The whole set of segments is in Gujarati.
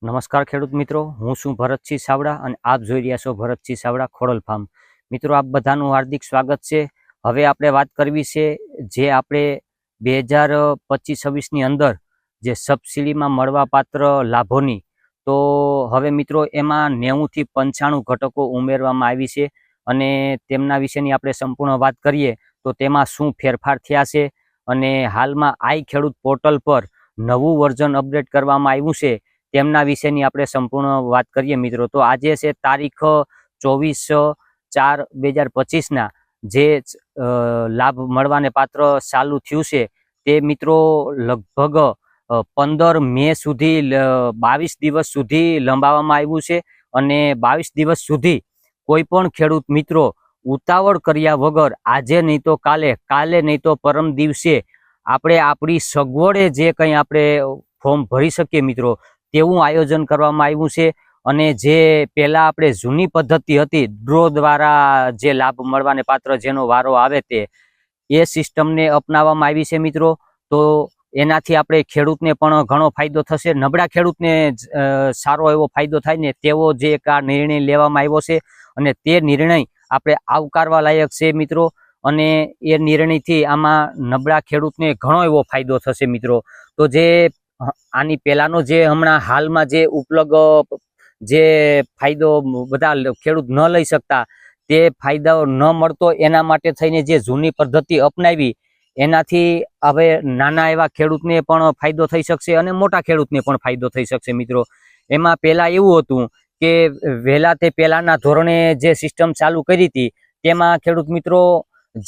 નમસ્કાર ખેડૂત મિત્રો, હું છું ભરતસિંહ સાવડા અને આપ જોઈ રહ્યા છો ભરતસિંહ સાવડા ખોડલ ફાર્મ. મિત્રો, આપ બધાનું હાર્દિક સ્વાગત છે. હવે આપણે વાત કરવી છે જે આપણે 2025-26ની અંદર જે સબસિડીમાં મળવાપાત્ર લાભોની. તો હવે મિત્રો એમાં 90થી 95 ઘટકો ઉમેરવામાં આવી છે અને તેમના વિશેની આપણે સંપૂર્ણ વાત કરીએ તો તેમાં શું ફેરફાર થયા છે અને હાલમાં આઈ ખેડૂત પોર્ટલ પર નવું વર્ઝન અપડેટ કરવામાં આવ્યું છે તેમના વિશેની આપણે સંપૂર્ણ વાત કરીએ મિત્રો. તો આજે છે તારીખ 24/4/2025ના જે લાભ મળવાને પાત્ર ચાલુ થયું છે તે મિત્રો લગભગ 15 મે સુધી 22 દિવસ સુધી લંબાવવામાં આવ્યું છે અને 22 દિવસ સુધી કોઈ પણ ખેડૂત મિત્રો ઉતાવળ કર્યા વગર આજે નહીં તો કાલે, કાલે નહીં તો પરમ દિવસે આપણે આપણી સગવડે જે કંઈ આપણે ફોર્મ ભરી શકીએ મિત્રો તેવું આયોજન કરવામાં આવ્યું છે. અને જે પહેલા આપણે જૂની પદ્ધતિ હતી ડ્રો દ્વારા જે લાભ મળવાને પાત્ર જેનો વારો આવે તે એ સિસ્ટમને અપનાવવામાં આવી છે મિત્રો. તો એનાથી આપણે ખેડૂતને પણ ઘણો ફાયદો થશે. નબળા ખેડૂતને સારો એવો ફાયદો થાય ને તેવો જે એક આ નિર્ણય લેવામાં આવ્યો છે અને તે નિર્ણય આપણે આવકારવા લાયક છે મિત્રો. અને એ નિર્ણયથી આમાં નબળા ખેડૂતને ઘણો એવો ફાયદો થશે મિત્રો. તો જે આની પહેલાનો જે હમણાં હાલમાં જે ઉપલબ્ધ જે ફાયદો બધા ખેડૂત ન લઈ શકતા તે ફાયદો ન મળતો એના માટે થઈને જે જૂની પદ્ધતિ અપનાવી એનાથી હવે નાના એવા ખેડૂતને પણ ફાયદો થઈ શકશે અને મોટા ખેડૂતને પણ ફાયદો થઈ શકશે મિત્રો. એમાં પહેલા એવું હતું કે વહેલા તે પહેલાના ધોરણે જે સિસ્ટમ ચાલુ કરી હતી તેમાં ખેડૂત મિત્રો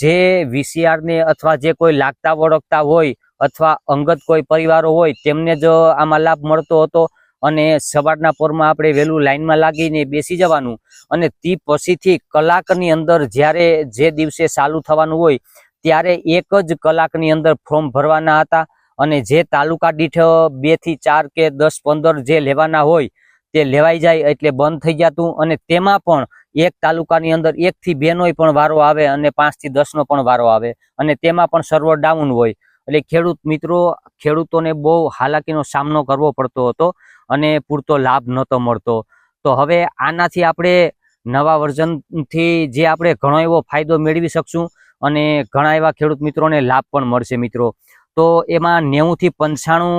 જે વીસીઆરને અથવા જે કોઈ લાગતા વળગતા હોય અથવા અંગત કોઈ પરિવારો હોય તેમને જ આમાં લાભ મળતો હતો. અને સવારના પોરમાં આપણે વહેલું લાઈનમાં લાગીને બેસી જવાનું અને તે પછીથી કલાકની અંદર જ્યારે જે દિવસે ચાલુ થવાનું હોય ત્યારે 1 જ કલાકની અંદર ફોર્મ ભરવાના હતા. અને જે તાલુકા દીઠ 2 થી 4 કે 10 15 જે લેવાના હોય તે લેવાઈ જાય એટલે બંધ થઈ જતું. અને તેમાં પણ એક તાલુકાની અંદર 1 થી 2 નો પણ વારો આવે અને 5 થી 10 નો પણ વારો આવે અને તેમાં પણ સર્વર ડાઉન હોય. એટલે ખેડૂતોને બહુ હાલાકીનો સામનો કરવો પડતો હતો અને પૂરતો લાભ નહોતો મળતો. તો હવે આનાથી આપણે નવા વર્ઝનથી જે આપણે ઘણો એવો ફાયદો મેળવી શકશું અને ઘણા એવા ખેડૂત મિત્રોને લાભ પણ મળશે મિત્રો. તો એમાં 90 થી 95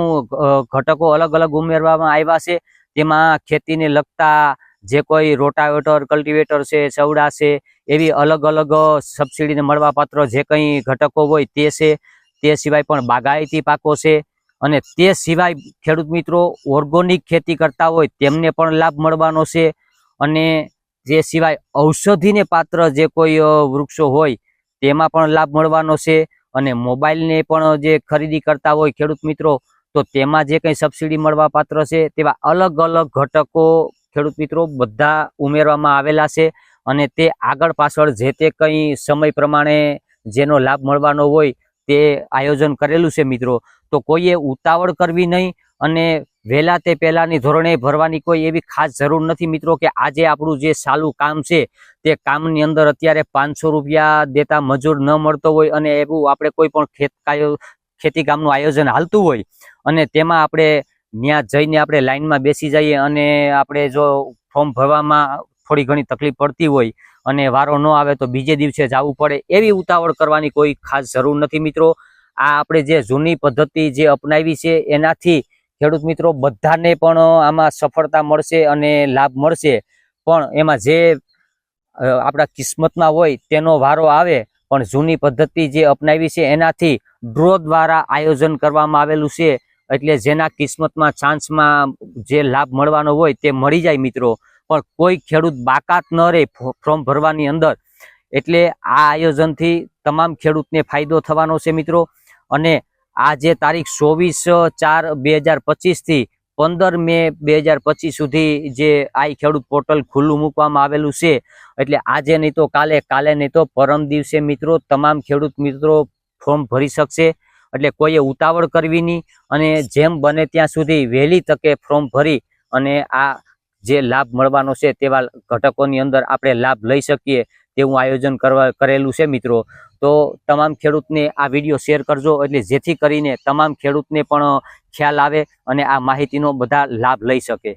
ઘટકો અલગ અલગ ઉમેરવામાં આવ્યા છે. તેમાં ખેતીને લગતા જે કોઈ રોટાવેટર, કલ્ટિવેટર છે, સવડા છે, એવી અલગ અલગ સબસિડીને મળવાપાત્ર જે કંઈ ઘટકો હોય તે છે. તે સિવાય પણ બાગાયતી પાકો છે અને તે સિવાય ખેડૂત મિત્રો ઓર્ગોનિક ખેતી કરતા હોય તેમને પણ લાભ મળવાનો છે. અને જે સિવાય ઔષધિને પાત્ર જે કોઈ વૃક્ષો હોય તેમાં પણ લાભ મળવાનો છે. અને મોબાઈલને પણ જે ખરીદી કરતા હોય ખેડૂત મિત્રો તો તેમાં જે કંઈ સબસિડી મળવા પાત્ર છે તેવા અલગ અલગ ઘટકો ખેડૂત મિત્રો બધા ઉમેરવામાં આવેલા છે. અને તે આગળ પાછળ જે તે કંઈ સમય પ્રમાણે જેનો લાભ મળવાનો હોય તે આયોજન કરેલું છે મિત્રો. તો કોઈએ ઉતાવળ કરવી નહીં અને વહેલા તે પહેલાની ધોરણે ભરવાની કોઈ એવી ખાસ જરૂર નથી મિત્રો. કે આજે આપણું જે ચાલુ કામ છે તે કામની અંદર અત્યારે 500 રૂપિયા દેતા મજૂર ન મળતો હોય અને એવું આપણે કોઈ પણ ખેતી કામનું આયોજન હાલતું હોય અને તેમાં આપણે ત્યાં જઈને આપણે લાઈનમાં બેસી જઈએ અને આપણે જો ફોર્મ ભરવામાં થોડી ઘણી તકલીફ પડતી હોય અને વારો ન આવે તો બીજે દિવસે જવું પડે, એવી ઉતાવળ કરવાની કોઈ ખાસ જરૂર નથી મિત્રો. આ આપણે જે જૂની પદ્ધતિ જે અપનાવી છે એનાથી ખેડૂત મિત્રો બધાને પણ આમાં સફળતા મળશે અને લાભ મળશે. પણ એમાં જે આપણા કિસ્મતમાં હોય તેનો વારો આવે. પણ જૂની પદ્ધતિ જે અપનાવી છે એનાથી ડ્રો દ્વારા આયોજન કરવામાં આવેલું છે એટલે જેના કિસ્મતમાં ચાન્સમાં જે લાભ મળવાનો હોય તે મળી જાય મિત્રો. પણ કોઈ ખેડૂત બાકાત ન રહે ફોર્મ ભરવાની અંદર. એટલે આ આયોજનથી તમામ ખેડૂતને ફાયદો થવાનો છે મિત્રો. અને આ જે તારીખ 24/4/2025 થી 15 મે 2025 સુધી જે આઈ ખેડૂત પોર્ટલ ખુલ્લું મૂકવામાં આવેલું છે. એટલે આજે નહીં તો કાલે, કાલે નહીં તો પરમ દિવસે મિત્રો તમામ ખેડૂત મિત્રો ફોર્મ ભરી શકશે. એટલે કોઈએ ઉતાવળ કરવી નહીં અને જેમ બને ત્યાં સુધી વહેલી તકે ફોર્મ ભરી અને આ જે લાભ મળવાનો છે તેવા ઘટકોની અંદર આપણે લાભ લઈ શકીએ તેવું આયોજન કરેલું છે મિત્રો. તો તમામ ખેડૂતને આ વિડીયો શેર કરજો, એટલે જેથી કરીને તમામ ખેડૂતને પણ ખ્યાલ આવે અને આ માહિતીનો બધા લાભ લઈ શકે.